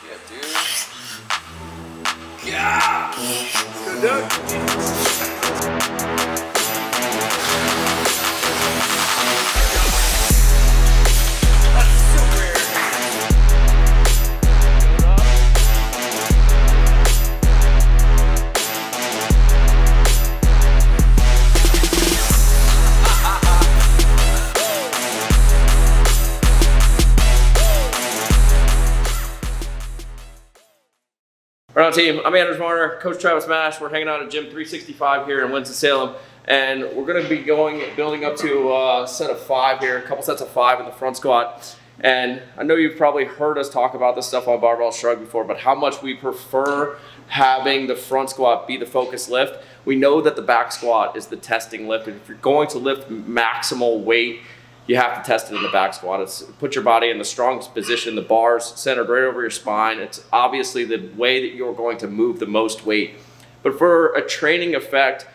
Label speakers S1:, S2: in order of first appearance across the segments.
S1: Yeah, dude. Yeah! Good, dude. Right on, team. I'm Anders Varner, Coach Travis Mash. We're hanging out at Gym 365 here in Winston-Salem, and we're going to be building up to a set of 5 here, a couple sets of 5 in the front squat. And I know you've probably heard us talk about this stuff on Barbell Shrugged before, but how much we prefer having the front squat be the focus lift. We know that the back squat is the testing lift, and if you're going to lift maximal weight, you have to test it in the back squat. It's put your body in the strongest position, the bar's centered right over your spine. It's obviously the way that you're going to move the most weight. But for a training effect,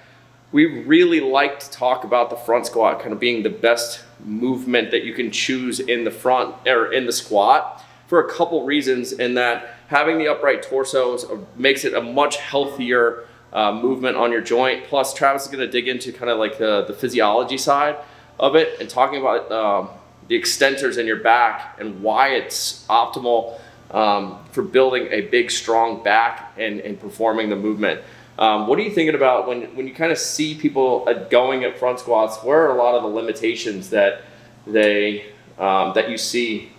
S1: we really like to talk about the front squat kind of being the best movement that you can choose in the front or in the squat for a couple reasons, in that having the upright torso makes it a much healthier movement on your joint. Plus, Travis is gonna dig into kind of like the physiology side of it and talking about the extensors in your back and why it's optimal for building a big, strong back and performing the movement. What are you thinking about when you kind of see people going at front squats? Where are a lot of the limitations that that you see?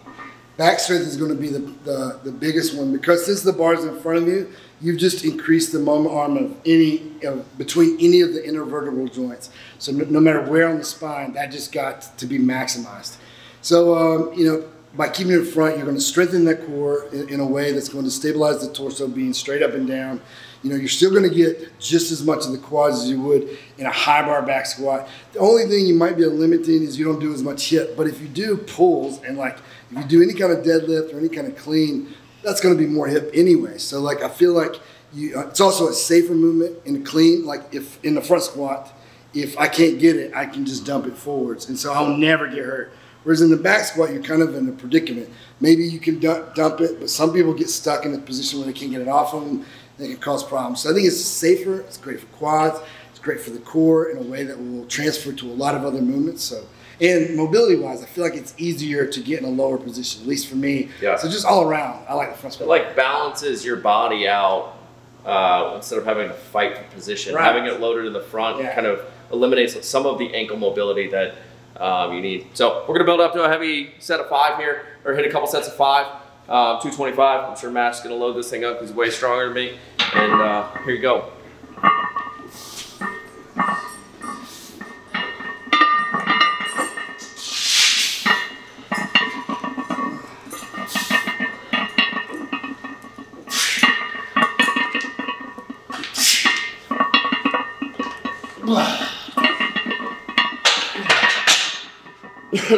S2: Back strength is going to be the biggest one, because since the bar's in front of you, you've just increased the moment arm of between any of the intervertebral joints. So no matter where on the spine, that just got to be maximized. So you know, by keeping it in front, you're going to strengthen that core in a way that's going to stabilize the torso, being straight up and down. You know, you're still going to get just as much of the quads as you would in a high bar back squat. The only thing you might be limiting is you don't do as much hip. But if you do pulls and like if you do any kind of deadlift or any kind of clean, that's going to be more hip anyway. So like I feel like it's also a safer movement in a clean. Like if in the front squat, if I can't get it, I can just dump it forwards, and so I'll never get hurt. Whereas in the back squat, you're kind of in a predicament. Maybe you can dump it, but some people get stuck in a position where they can't get it off of them. They can cause problems. So I think it's safer. It's great for quads. It's great for the core in a way that will transfer to a lot of other movements. So, and mobility-wise, I feel like it's easier to get in a lower position, at least for me. Yeah. So just all around, I like the front squat.
S1: It like balances your body out instead of having to fight for position. Right. Having it loaded in the front kind of eliminates some of the ankle mobility that you need. So we're gonna build up to a heavy set of 5 here, or hit a couple sets of 5. 225. I'm sure Matt's gonna load this thing up because he's way stronger than me. And here you go.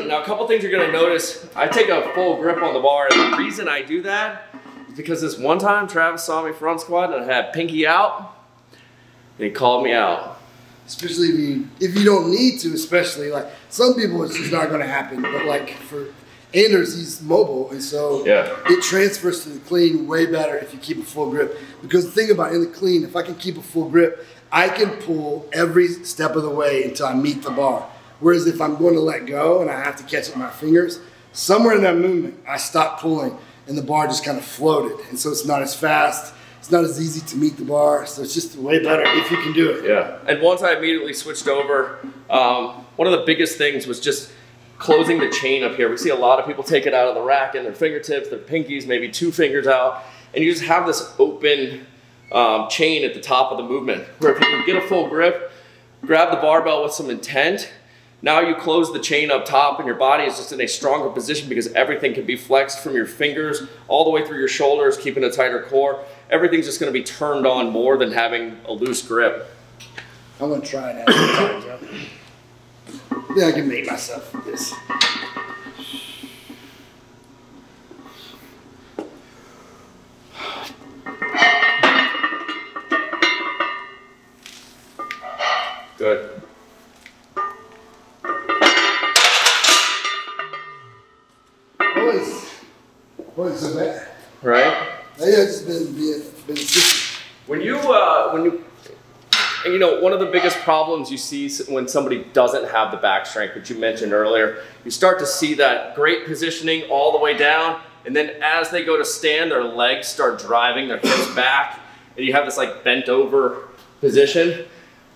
S1: Now, a couple things you're gonna notice. I take a full grip on the bar, and the reason I do that is because this one time Travis saw me front squat and I had pinky out, and he called me out.
S2: Especially if you don't need to, especially like some people, it's just not gonna happen. But like for Anders, he's mobile, and so it transfers to the clean way better if you keep a full grip. Because the thing about in the clean, if I can keep a full grip, I can pull every step of the way until I meet the bar. Whereas if I'm going to let go and I have to catch it with my fingers, somewhere in that movement, I stop pulling and the bar just kind of floated. And so it's not as fast, it's not as easy to meet the bar. So it's just way better if you can do it.
S1: Yeah, and once I immediately switched over, one of the biggest things was just closing the chain up here. We see a lot of people take it out of the rack in their fingertips, their pinkies, maybe 2 fingers out, and you just have this open chain at the top of the movement, where if you can get a full grip, grab the barbell with some intent, now you close the chain up top and your body is just in a stronger position because everything can be flexed from your fingers all the way through your shoulders, keeping a tighter core. Everything's just going to be turned on more than having a loose grip.
S2: I'm going to try it out. Then I can make myself this.
S1: Good.
S2: Wasn't so bad.
S1: Right?
S2: just been consistent.
S1: When you know, one of the biggest problems you see when somebody doesn't have the back strength, which you mentioned earlier, you start to see that great positioning all the way down, and then as they go to stand, their legs start driving their hips back, and you have this like bent over position.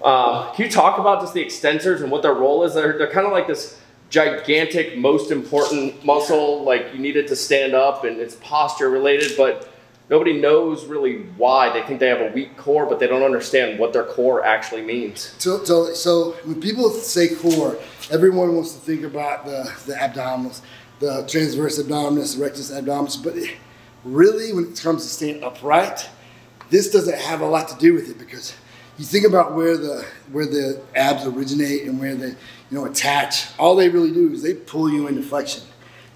S1: Can you talk about just the extensors and what their role is? They're kind of like this gigantic, most important muscle, like you need it to stand up, and it's posture related, but nobody knows really why. They think they have a weak core, but they don't understand what their core actually means.
S2: So when people say core, everyone wants to think about the abdominals, the transverse abdominis, rectus abdominis, but really when it comes to staying upright, this doesn't have a lot to do with it, because you think about where the abs originate and where they attach. All they really do is they pull you into flexion.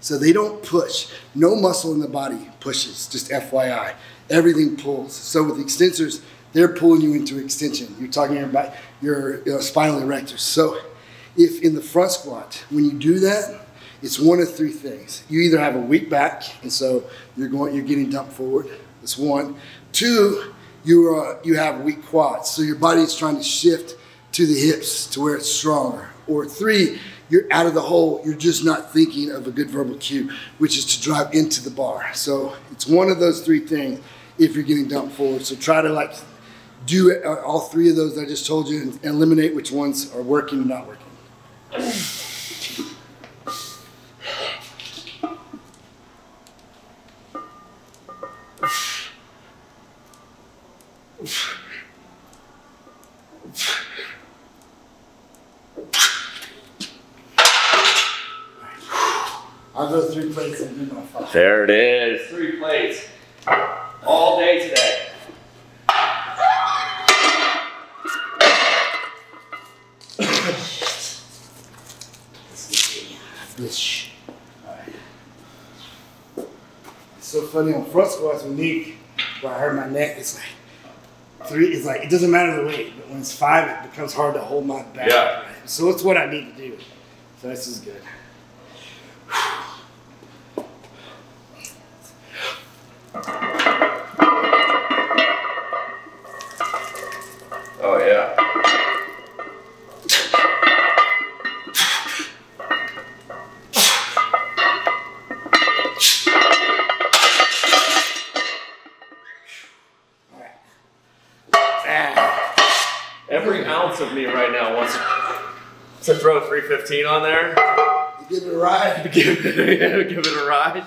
S2: So they don't push. No muscle in the body pushes, just FYI. Everything pulls. So with the extensors, they're pulling you into extension. You're talking about your spinal erectors. So if in the front squat, when you do that, it's one of three things. You either have a weak back, and so you're getting dumped forward. That's one. Two, you have weak quads. So your body is trying to shift to the hips to where it's stronger. Or three, you're out of the hole, you're just not thinking of a good verbal cue, which is to drive into the bar. So it's one of those three things if you're getting dumped forward. So try to do all three of those that I just told you and eliminate which ones are working and not working. I'll go 3 plates and do my 5.
S1: There it is. 3 plates. All day today.
S2: It's so funny on front squats with me, where I hurt my neck, it's like 3, it's like, it doesn't matter the weight, but when it's 5, it becomes hard to hold my back.
S1: Yeah.
S2: Right? So it's what I need to do. So this is good.
S1: Oh yeah. Every ounce of me right now wants to throw 315 on there.
S2: Give it a ride.
S1: Give it a ride.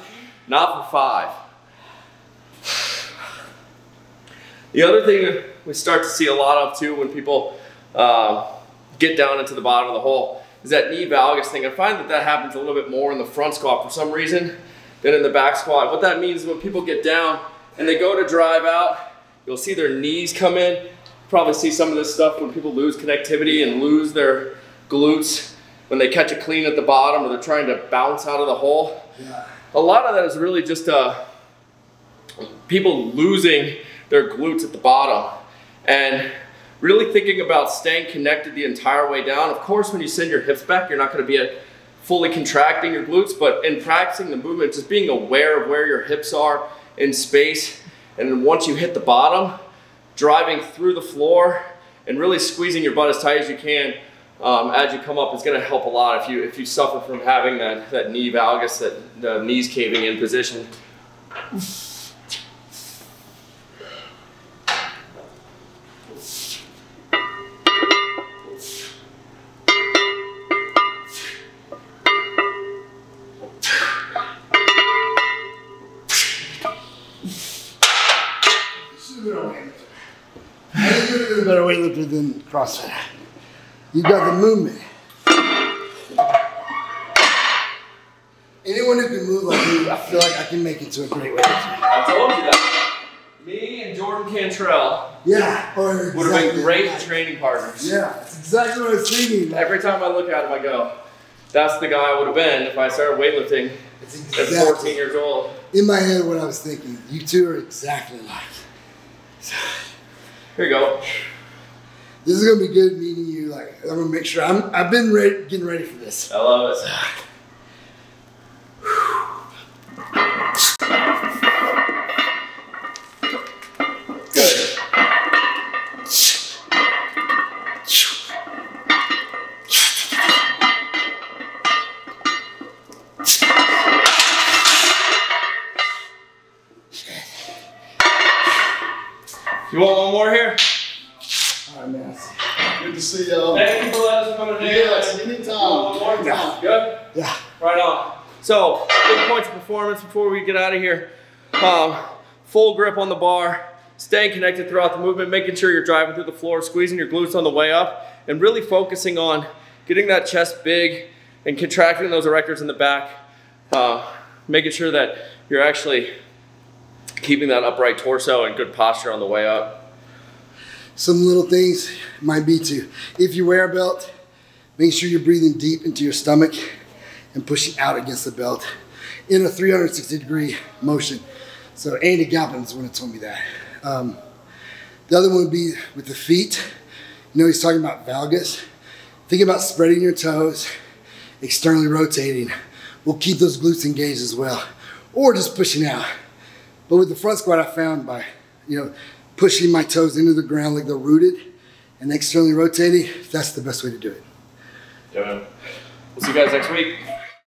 S1: Not for 5. The other thing we start to see a lot of too when people get down into the bottom of the hole is that knee valgus thing. I find that happens a little bit more in the front squat for some reason than in the back squat. What that means is when people get down and they go to drive out, you'll see their knees come in. You probably see some of this stuff when people lose connectivity and lose their glutes when they catch a clean at the bottom or they're trying to bounce out of the hole.
S2: Yeah.
S1: A lot of that is really just people losing their glutes at the bottom and really thinking about staying connected the entire way down. Of course, when you send your hips back, you're not going to be fully contracting your glutes, but in practicing the movement, just being aware of where your hips are in space, and then once you hit the bottom, driving through the floor and really squeezing your butt as tight as you can as you come up is going to help a lot if you suffer from having that knee valgus, the knees caving in position.
S2: I think you're a better weightlifter than CrossFit. You got the movement. Anyone who can move like me, I feel like I can make it to a great weightlifter.
S1: I told you that. Me and Jordan Cantrell would have been great training partners.
S2: Yeah, that's exactly what I was thinking.
S1: Every time I look at him, I go, that's the guy I would have been if I started weightlifting at 14 years old.
S2: In my head, what I was thinking, you two are exactly alike.
S1: Here you go.
S2: This is gonna be good meeting you. Like, I'm gonna make sure I've been getting ready for this.
S1: I love it. You want one more here?
S2: All right, man.
S3: Good to see y'all.
S1: Thank you for letting us come in here.
S3: Yes, anytime.
S1: One more time. Good?
S2: Yeah.
S1: Right on. So, big points of performance before we get out of here. Full grip on the bar, staying connected throughout the movement, making sure you're driving through the floor, squeezing your glutes on the way up, and really focusing on getting that chest big and contracting those erectors in the back, making sure that you're actually keeping that upright torso and good posture on the way up.
S2: Some little things might be to, if you wear a belt, make sure you're breathing deep into your stomach and pushing out against the belt in a 360-degree motion. So Andy Galpin is the one that told me that. The other one would be with the feet. You know, he's talking about valgus. Think about spreading your toes, externally rotating. We'll keep those glutes engaged as well. Or just pushing out. But with the front squat, I found by, you know, pushing my toes into the ground like they're rooted and externally rotating, that's the best way to do it.
S1: Yeah, man. We'll see you guys next week.